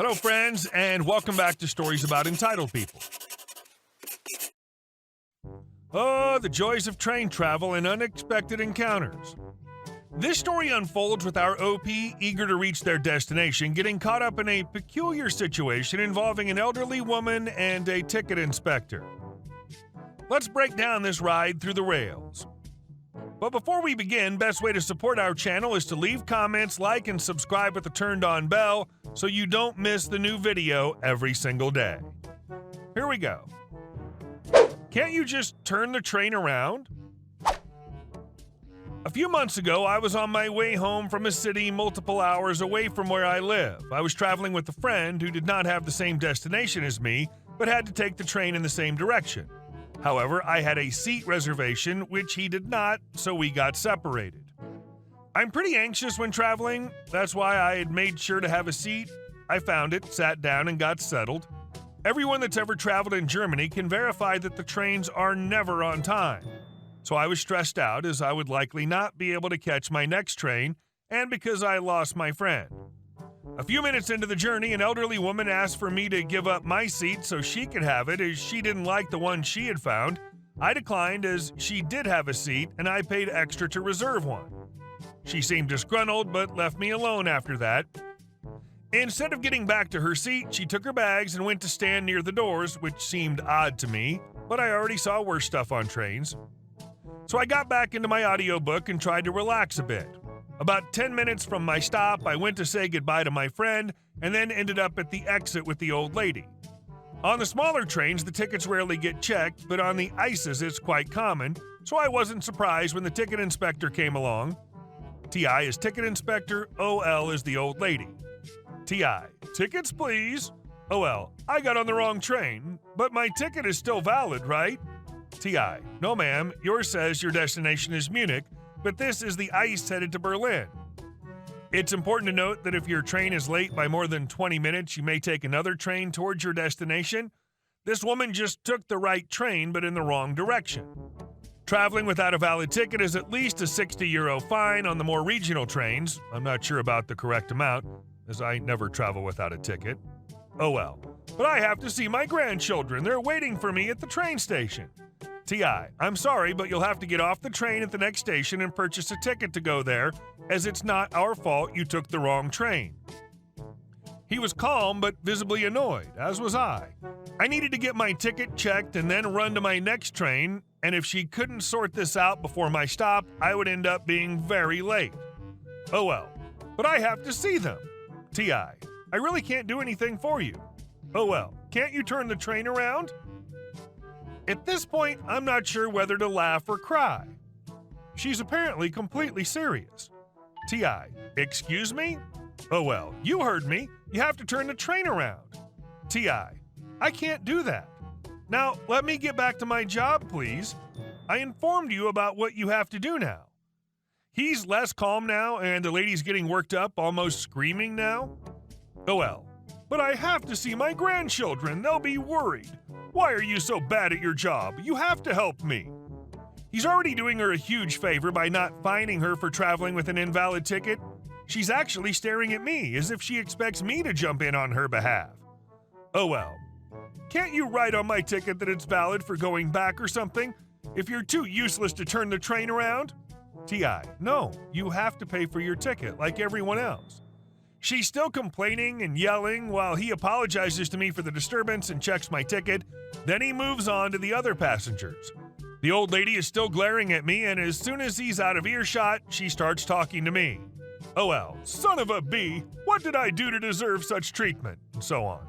Hello, friends, and welcome back to Stories About Entitled People. Oh, the joys of train travel and unexpected encounters. This story unfolds with our OP eager to reach their destination, getting caught up in a peculiar situation involving an elderly woman and a ticket inspector. Let's break down this ride through the rails. But before we begin, best way to support our channel is to leave comments, like, and subscribe with the turned-on bell so you don't miss the new video every single day. Here we go. Can't you just turn the train around? A few months ago, I was on my way home from a city multiple hours away from where I live. I was traveling with a friend who did not have the same destination as me, but had to take the train in the same direction. However, I had a seat reservation, which he did not, so we got separated. I'm pretty anxious when traveling. That's why I had made sure to have a seat. I found it, sat down, and got settled. Everyone that's ever traveled in Germany can verify that the trains are never on time. So I was stressed out as I would likely not be able to catch my next train, and because I lost my friend. A few minutes into the journey, an elderly woman asked for me to give up my seat so she could have it as she didn't like the one she had found. I declined as she did have a seat and I paid extra to reserve one. She seemed disgruntled but left me alone after that. Instead of getting back to her seat, she took her bags and went to stand near the doors, which seemed odd to me, but I already saw worse stuff on trains. So I got back into my audiobook and tried to relax a bit. About 10 minutes from my stop, I went to say goodbye to my friend and then ended up at the exit with the old lady. On the smaller trains, the tickets rarely get checked, but on the ICEs it's quite common, so I wasn't surprised when the ticket inspector came along. TI is ticket inspector, OL is the old lady. TI, tickets please. OL, I got on the wrong train, but my ticket is still valid, right? TI, no ma'am, yours says your destination is Munich, but this is the ICE headed to Berlin. It's important to note that if your train is late by more than 20 minutes, you may take another train towards your destination. This woman just took the right train, but in the wrong direction. Traveling without a valid ticket is at least a €60 fine on the more regional trains. I'm not sure about the correct amount, as I never travel without a ticket. Oh well. But I have to see my grandchildren. They're waiting for me at the train station. TI, I'm sorry, but you'll have to get off the train at the next station and purchase a ticket to go there, as it's not our fault you took the wrong train. He was calm but visibly annoyed, as was I. I needed to get my ticket checked and then run to my next train, and if she couldn't sort this out before my stop, I would end up being very late. Oh well, but I have to see them. TI, I really can't do anything for you. Oh well, can't you turn the train around? At this point, I'm not sure whether to laugh or cry. She's apparently completely serious. TI, excuse me? Oh well, you heard me. You have to turn the train around. TI, I can't do that. Now, let me get back to my job, please. I informed you about what you have to do now. He's less calm now, and the lady's getting worked up, almost screaming now. Oh well, but I have to see my grandchildren. They'll be worried. Why are you so bad at your job? You have to help me. He's already doing her a huge favor by not fining her for traveling with an invalid ticket. She's actually staring at me as if she expects me to jump in on her behalf. Oh well. Can't you write on my ticket that it's valid for going back or something? If you're too useless to turn the train around? TI, no, you have to pay for your ticket like everyone else. She's still complaining and yelling while he apologizes to me for the disturbance and checks my ticket. Then he moves on to the other passengers. The old lady is still glaring at me, and as soon as he's out of earshot, she starts talking to me. Oh well, son of a bee, what did I do to deserve such treatment? And so on.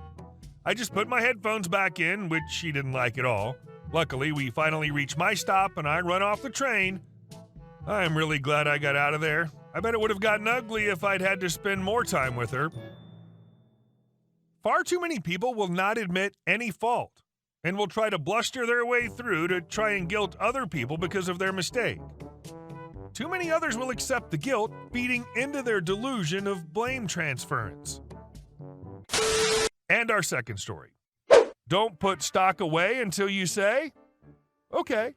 I just put my headphones back in, which she didn't like at all. Luckily, we finally reach my stop and I run off the train. I'm really glad I got out of there. I bet it would have gotten ugly if I'd had to spend more time with her. Far too many people will not admit any fault and will try to bluster their way through to try and guilt other people because of their mistake. Too many others will accept the guilt, feeding into their delusion of blame transference. And our second story. Don't put stock away until you say, okay.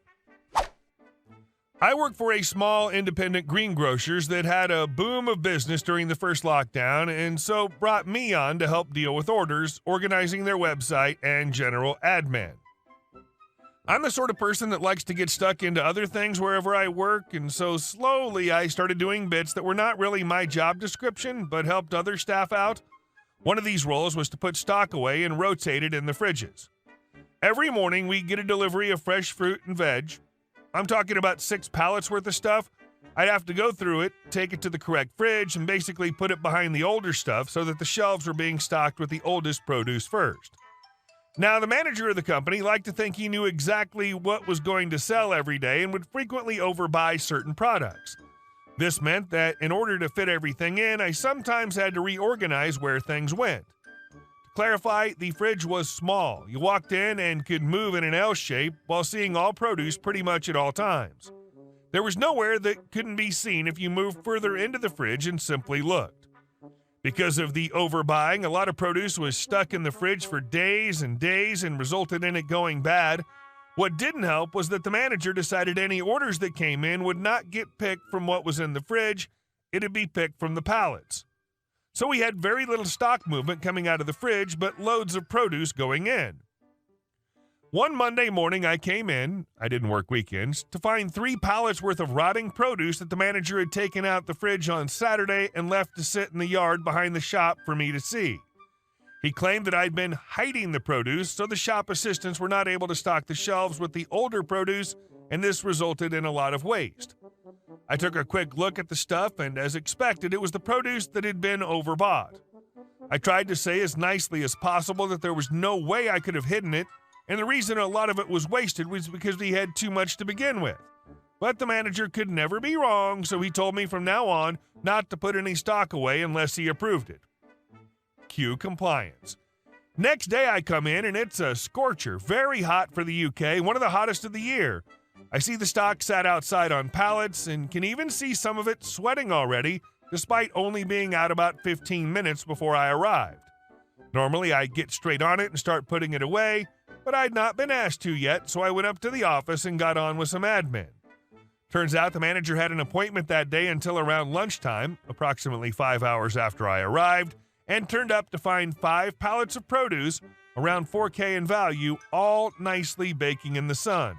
I work for a small independent greengrocers that had a boom of business during the first lockdown and so brought me on to help deal with orders, organizing their website, and general admin. I'm the sort of person that likes to get stuck into other things wherever I work, and so slowly I started doing bits that were not really my job description but helped other staff out. One of these roles was to put stock away and rotate it in the fridges. Every morning we get a delivery of fresh fruit and veg. I'm talking about 6 pallets worth of stuff. I'd have to go through it, take it to the correct fridge, and basically put it behind the older stuff so that the shelves were being stocked with the oldest produce first. Now, the manager of the company liked to think he knew exactly what was going to sell every day and would frequently overbuy certain products. This meant that in order to fit everything in, I sometimes had to reorganize where things went. To clarify, the fridge was small. You walked in and could move in an L shape while seeing all produce pretty much at all times. There was nowhere that couldn't be seen if you moved further into the fridge and simply looked. Because of the overbuying, a lot of produce was stuck in the fridge for days and resulted in it going bad. What didn't help was that the manager decided any orders that came in would not get picked from what was in the fridge, it'd be picked from the pallets. So we had very little stock movement coming out of the fridge, but loads of produce going in. One Monday morning I came in, I didn't work weekends, to find 3 pallets worth of rotting produce that the manager had taken out the fridge on Saturday and left to sit in the yard behind the shop for me to see. He claimed that I'd been hiding the produce, so the shop assistants were not able to stock the shelves with the older produce, and this resulted in a lot of waste. I took a quick look at the stuff, and as expected, it was the produce that had been overbought. I tried to say as nicely as possible that there was no way I could have hidden it, and the reason a lot of it was wasted was because we had too much to begin with. But the manager could never be wrong, so he told me from now on not to put any stock away unless he approved it. Cue compliance. Next day I come in and it's a scorcher, very hot for the UK, one of the hottest of the year. I see the stock sat outside on pallets and can even see some of it sweating already, despite only being out about 15 minutes before I arrived. Normally I get straight on it and start putting it away, but I'd not been asked to yet, so I went up to the office and got on with some admin. Turns out the manager had an appointment that day until around lunchtime, approximately 5 hours after I arrived, and turned up to find 5 pallets of produce, around $4,000 in value, all nicely baking in the sun.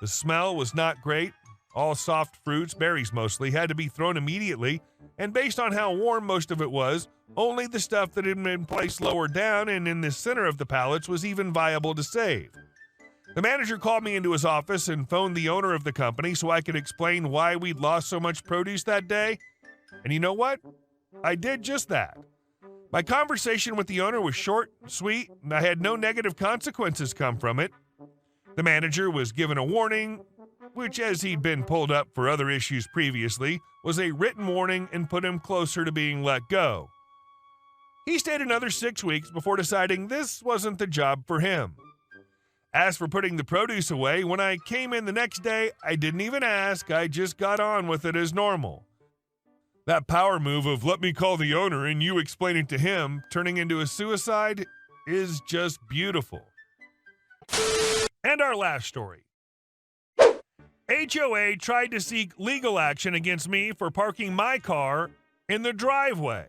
The smell was not great. All soft fruits, berries mostly, had to be thrown immediately, and based on how warm most of it was, only the stuff that had been placed lower down and in the center of the pallets was even viable to save. The manager called me into his office and phoned the owner of the company so I could explain why we'd lost so much produce that day. And you know what? I did just that. My conversation with the owner was short, sweet, and I had no negative consequences come from it. The manager was given a warning, which, as he'd been pulled up for other issues previously, was a written warning and put him closer to being let go. He stayed another 6 weeks before deciding this wasn't the job for him. As for putting the produce away, when I came in the next day, I didn't even ask, I just got on with it as normal. That power move of let me call the owner and you explain it to him, turning into a suicide, is just beautiful. And our last story. HOA tried to seek legal action against me for parking my car in the driveway.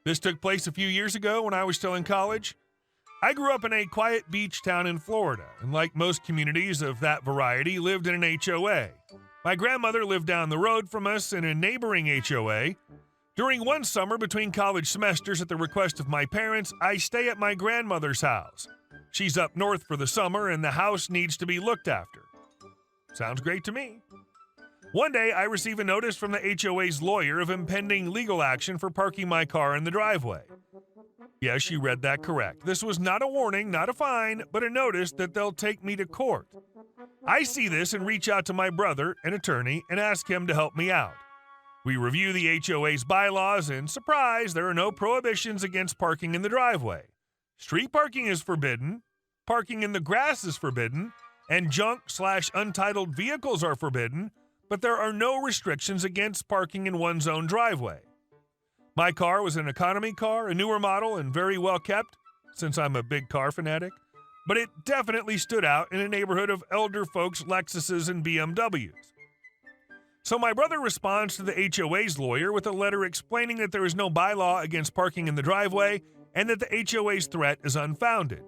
This took place a few years ago when I was still in college. I grew up in a quiet beach town in Florida, and like most communities of that variety, lived in an HOA. My grandmother lived down the road from us in a neighboring HOA. During one summer between college semesters at the request of my parents, I stay at my grandmother's house. She's up north for the summer and the house needs to be looked after. Sounds great to me. One day, I receive a notice from the HOA's lawyer of impending legal action for parking my car in the driveway. Yes, you read that correct. This was not a warning, not a fine, but a notice that they'll take me to court. I see this and reach out to my brother, an attorney, and ask him to help me out. We review the HOA's bylaws, and surprise, there are no prohibitions against parking in the driveway. Street parking is forbidden, parking in the grass is forbidden, and junk/untitled vehicles are forbidden, but there are no restrictions against parking in one's own driveway. My car was an economy car, a newer model, and very well kept, since I'm a big car fanatic. but it definitely stood out in a neighborhood of elder folks' Lexuses and BMWs. So my brother responds to the HOA's lawyer with a letter explaining that there is no bylaw against parking in the driveway and that the HOA's threat is unfounded.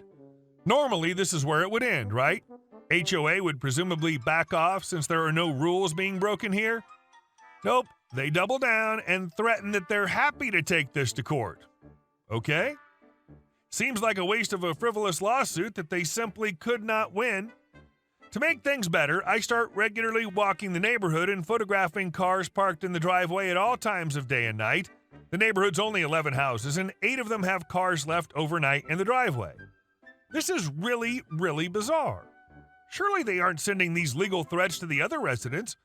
Normally, this is where it would end, right? HOA would presumably back off since there are no rules being broken here. Nope, they double down and threaten that they're happy to take this to court. Okay? Seems like a waste of a frivolous lawsuit that they simply could not win. To make things better, I start regularly walking the neighborhood and photographing cars parked in the driveway at all times of day and night. The neighborhood's only 11 houses, and 8 of them have cars left overnight in the driveway. This is really, really bizarre. Surely they aren't sending these legal threats to the other residents.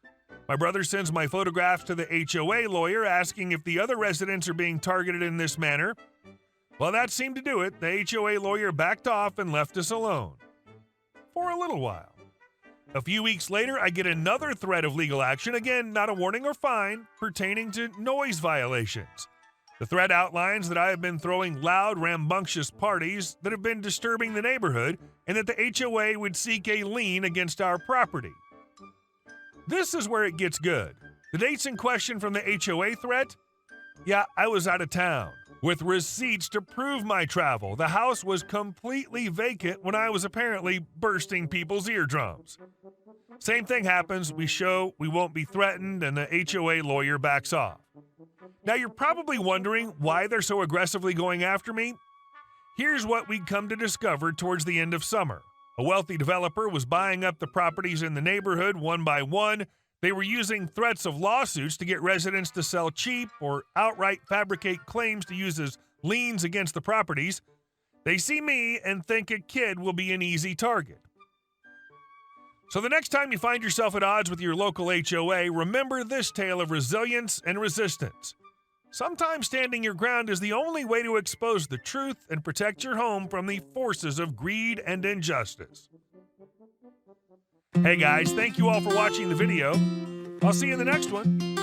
My brother sends my photographs to the HOA lawyer asking if the other residents are being targeted in this manner. Well, that seemed to do it. The HOA lawyer backed off and left us alone. For a little while. A few weeks later, I get another threat of legal action, again, not a warning or fine, pertaining to noise violations. The threat outlines that I have been throwing loud, rambunctious parties that have been disturbing the neighborhood and that the HOA would seek a lien against our property. This is where it gets good. The dates in question from the HOA threat? Yeah, I was out of town. With receipts to prove my travel, the house was completely vacant when I was apparently bursting people's eardrums. Same thing happens, we show we won't be threatened, and the HOA lawyer backs off. Now you're probably wondering why they're so aggressively going after me. Here's what we'd come to discover towards the end of summer. A wealthy developer was buying up the properties in the neighborhood one by one. They were using threats of lawsuits to get residents to sell cheap or outright fabricate claims to use as liens against the properties. They see me and think a kid will be an easy target. So the next time you find yourself at odds with your local HOA, remember this tale of resilience and resistance. Sometimes standing your ground is the only way to expose the truth and protect your home from the forces of greed and injustice. Hey guys, thank you all for watching the video. I'll see you in the next one.